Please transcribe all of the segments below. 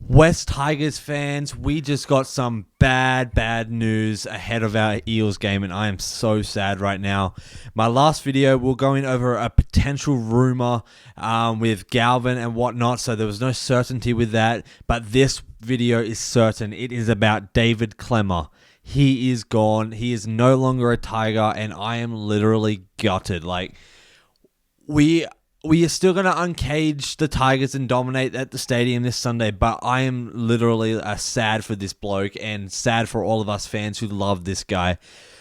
West Tigers fans, we just got some bad news ahead of our Eels game, and I am so sad right now. My last video, we're going over a potential rumor with Galvin and whatnot, so there was no certainty with that, but this video is certain. It is about David Klemmer. He is gone. He is no longer a Tiger, and I am literally gutted. Like, we are still going to uncage the Tigers and dominate at the stadium this Sunday, but I am literally sad for this bloke and sad for all of us fans who love this guy.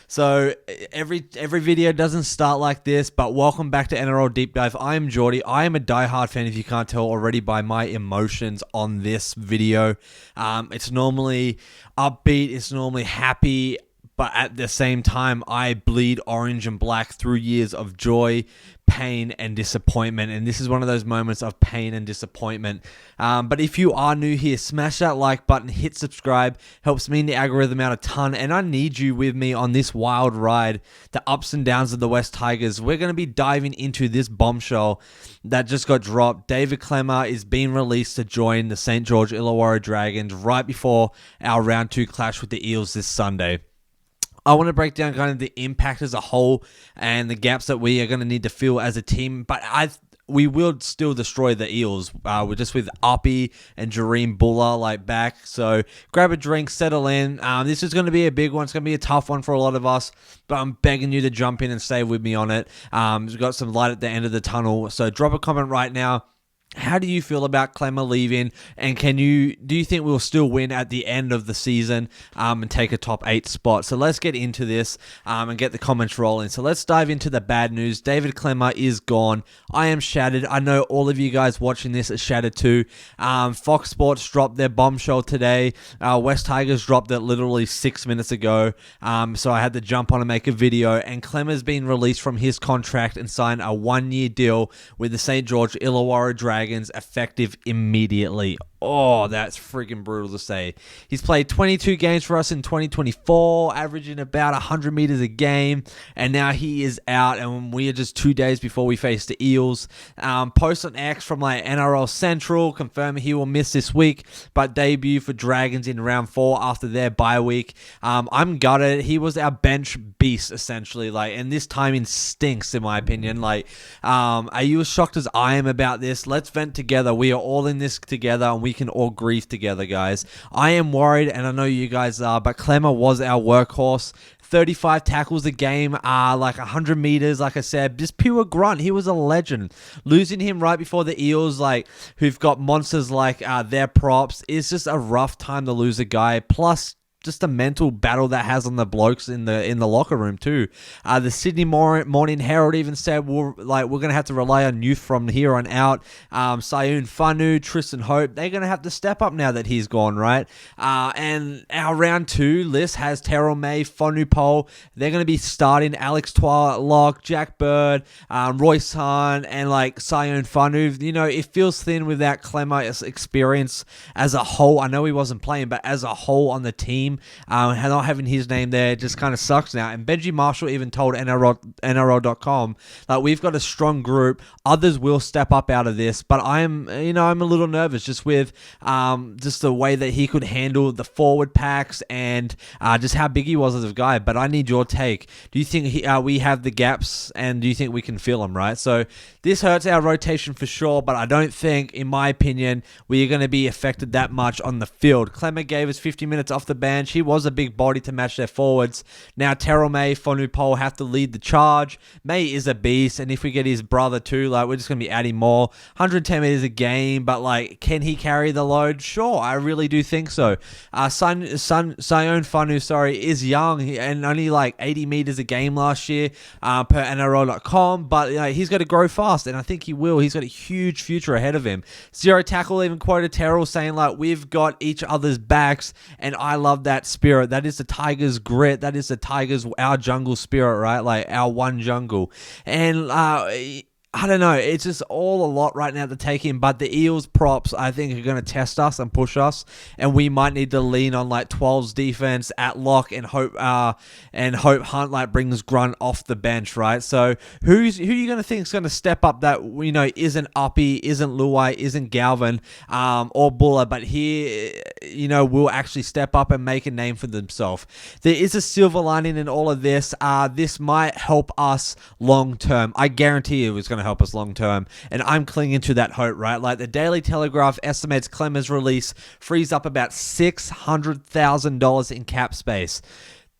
So every video doesn't start like this, but welcome back to NRL Deep Dive. I am Geordie. I am a diehard fan, if you can't tell already by my emotions on this video. It's normally upbeat, it's normally happy, but at the same time, I bleed orange and black through years of joy, pain, and disappointment. And this is one of those moments of pain and disappointment. But if you are new here, smash that like button, hit subscribe. Helps me and the algorithm out a ton. And I need you with me on this wild ride, the ups and downs of the West Tigers. We're going to be diving into this bombshell that just got dropped. David Klemmer is being released to join the St. George Illawarra Dragons right before our round 2 clash with the Eels this Sunday. I want to break down kind of the impact as a whole and the gaps that we are going to need to fill as a team, but we will still destroy the Eels. We're just with Uppy and Jareem Buller back, so grab a drink, settle in. This is going to be a big one. It's going to be a tough one for a lot of us, but I'm begging you to jump in and stay with me on it. We've got some light at the end of the tunnel, so drop a comment right now. How do you feel about Klemmer leaving, and do you think we'll still win at the end of the season and take a top 8 spot? So let's get into this and get the comments rolling. So let's dive into the bad news. David Klemmer is gone. I am shattered. I know all of you guys watching this are shattered too. Fox Sports dropped their bombshell today. West Tigers dropped it literally 6 minutes ago. So I had to jump on and make a video, and Klemmer's been released from his contract and signed a 1-year deal with the St. George Illawarra Dragons, effective immediately. Oh, that's freaking brutal to say. He's played 22 games for us in 2024, averaging about 100 meters a game, and now he is out, and we are just 2 days before we face the Eels. Post on X from NRL Central confirming he will miss this week, but debut for Dragons in round 4 after their bye week. I'm gutted. He was our bench beast, essentially, and this timing stinks, in my opinion. Are you as shocked as I am about this? Let's vent together. We are all in this together, and we can all grieve together, guys. I am worried, and I know you guys are, but Klemmer was our workhorse. 35 tackles a game, 100 meters, like I said, just pure grunt. He was a legend. Losing him right before the Eels, who've got monsters their props, is just a rough time to lose a guy. Plus, just a mental battle that has on the blokes in the locker room too. The Sydney Morning Herald even said we're going to have to rely on youth from here on out. Sioun Fanu, Tristan Hope, they're going to have to step up now that he's gone, right? And our round 2 list has Terrell May, Fonu Pole. They're going to be starting Alex Twalock, Jack Bird, Royce Hunt, and Sioun Fanu. It feels thin without Klemmer's experience as a whole. I know he wasn't playing, but as a whole on the team, not having his name there just kind of sucks now. And Benji Marshall even told NRL.com we've got a strong group. Others will step up out of this, but I'm a little nervous just with just the way that he could handle the forward packs and just how big he was as a guy. But I need your take. Do you think we have the gaps, and do you think we can fill them, right? So this hurts our rotation for sure, but I don't think, in my opinion, we are going to be affected that much on the field. Klemmer gave us 50 minutes off the bench. He was a big body to match their forwards. Now Terrell May, Fonu Pole have to lead the charge. May is a beast, and if we get his brother too, we're just going to be adding more. 110 meters a game, but can he carry the load? Sure, I really do think so. Sioun Fanu, is young and only 80 meters a game last year per NRL.com, but he's got to grow fast, and I think he will. He's got a huge future ahead of him. Zero Tackle even quoted Terrell saying we've got each other's backs, and I love that spirit. That is the Tigers' grit. That is the Tigers, our jungle spirit, right? Our one jungle. And I don't know. It's just all a lot right now to take in. But the Eels props, I think, are going to test us and push us, and we might need to lean on like 12's defense at lock and hope Hunt like brings Grunt off the bench, right? So who are you going to think is going to step up that isn't Uppy, isn't Luai, isn't Galvin, or Buller, but here will actually step up and make a name for themselves. There is a silver lining in all of this. This might help us long term. I guarantee it was going to help us long term, and I'm clinging to that hope, right? Like the Daily Telegraph estimates Klemmer's release frees up about $600,000 in cap space.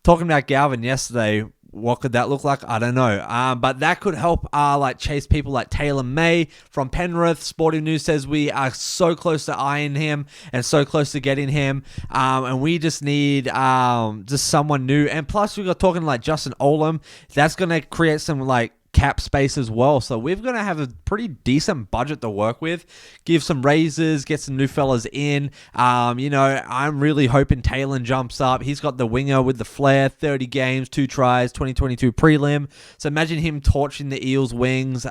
Talking about Galvin yesterday, what could that look like? I don't know. But that could help like chase people like Taylor May from Penrith. Sporting News says we are so close to eyeing him and so close to getting him. And we just need just someone new. And plus we got talking like Justin Olam. That's going to create some like cap space as well. So we're going to have a pretty decent budget to work with. Give some raises, get some new fellas in. I'm really hoping Taylor jumps up. He's got the winger with the flair, 30 games, 2 tries, 2022 prelim. So imagine him torching the Eels wings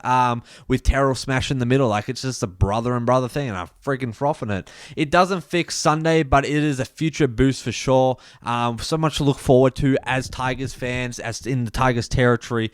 with Terrell smash in the middle. Like it's just a brother and brother thing, and I'm freaking frothing it. It doesn't fix Sunday, but it is a future boost for sure. So much to look forward to as Tigers fans, as in the Tigers territory.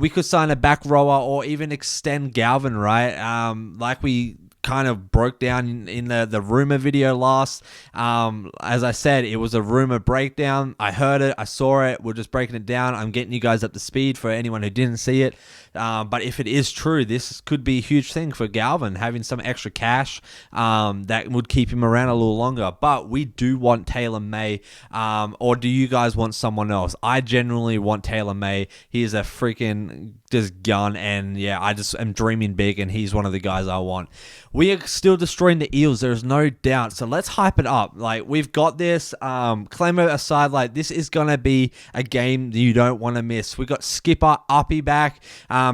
We could sign a back rower or even extend Galvin, right? Like we kind of broke down in the rumor video last. As I said, it was a rumor breakdown. I heard it, I saw it, we're just breaking it down. I'm getting you guys up to speed for anyone who didn't see it. But if it is true, this could be a huge thing for Galvin, having some extra cash that would keep him around a little longer. But we do want Taylor May, or do you guys want someone else? I generally want Taylor May. He is a freaking just gun, and yeah, I just am dreaming big, and he's one of the guys I want. We are still destroying the Eels, there's no doubt. So let's hype it up. Like, we've got this. Klemmer aside, like, this is going to be a game that you don't want to miss. We got Skipper Uppy back,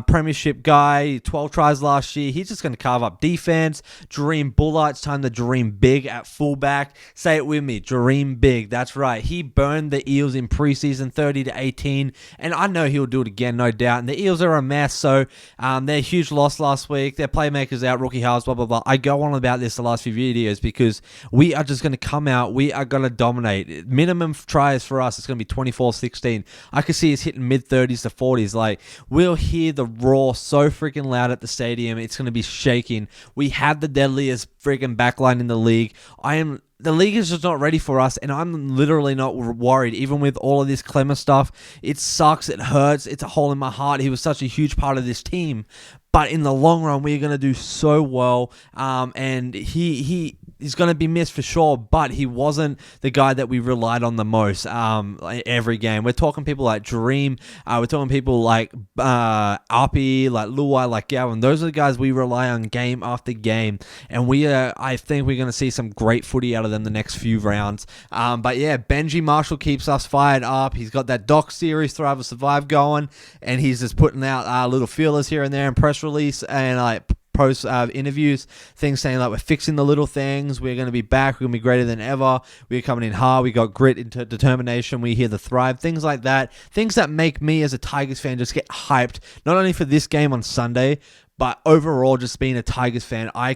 premiership guy, 12 tries last year. He's just going to carve up defense. Dream Buller, it's time to dream big at fullback. Say it with me, dream big. That's right. He burned the Eels in preseason 30-18, and I know he'll do it again, no doubt. And the Eels are a mess, so they're a huge loss last week. Their playmakers out, rookie halves, blah, blah, blah. I go on about this the last few videos because we are just going to come out. We are going to dominate. Minimum tries for us, it's going to be 24-16. I could see us hitting mid-30s to 40s. Like, we'll hear the roar so freaking loud at the stadium. It's going to be shaking. We have the deadliest freaking backline in the league. The league is just not ready for us, and I'm literally not worried. Even with all of this Klemmer stuff, it sucks, it hurts, it's a hole in my heart. He was such a huge part of this team, but in the long run, we're going to do so well, and he's going to be missed for sure, but he wasn't the guy that we relied on the most every game. We're talking people like Dream, we're talking people like Uppy, like Luai, like Galvin. Those are the guys we rely on game after game, and I think we're going to see some great footy out of them the next few rounds. But yeah, Benji Marshall keeps us fired up. He's got that doc series, Thrive or Survive, going, and he's just putting out little feelers here and there and press release and like post interviews, things saying like we're fixing the little things, we're going to be back, we're going to be greater than ever, we're coming in hard, we got grit and determination, we hear the thrive, things like that, things that make me as a Tigers fan just get hyped, not only for this game on Sunday, but overall just being a Tigers fan. I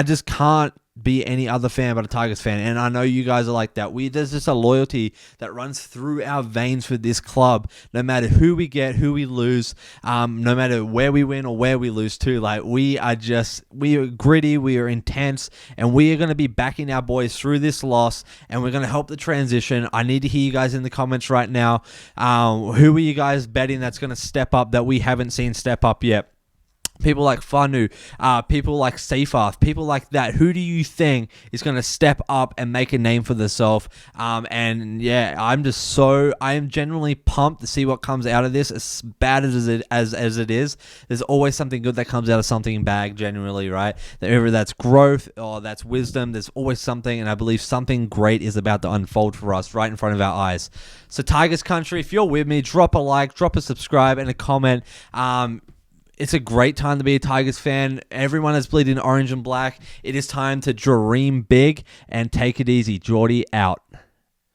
just can't be any other fan but a Tigers fan, and I know you guys are like that. There's just a loyalty that runs through our veins for this club, no matter who we get, who we lose, no matter where we win or where we lose too. Like, we are gritty, we are intense, and we are going to be backing our boys through this loss, and we're going to help the transition. I need to hear you guys in the comments right now. Who are you guys betting that's going to step up that we haven't seen step up yet? People like Fanu, people like Seyfarth, people like that. Who do you think is going to step up and make a name for themselves? And yeah, I am genuinely pumped to see what comes out of this. As bad as it is, there's always something good that comes out of something bad, genuinely, right? Whether that's growth or that's wisdom, there's always something, and I believe something great is about to unfold for us right in front of our eyes. So Tigers Country, if you're with me, drop a like, drop a subscribe, and a comment. It's a great time to be a Tigers fan. Everyone is bleeding orange and black. It is time to dream big and take it easy. Geordie out.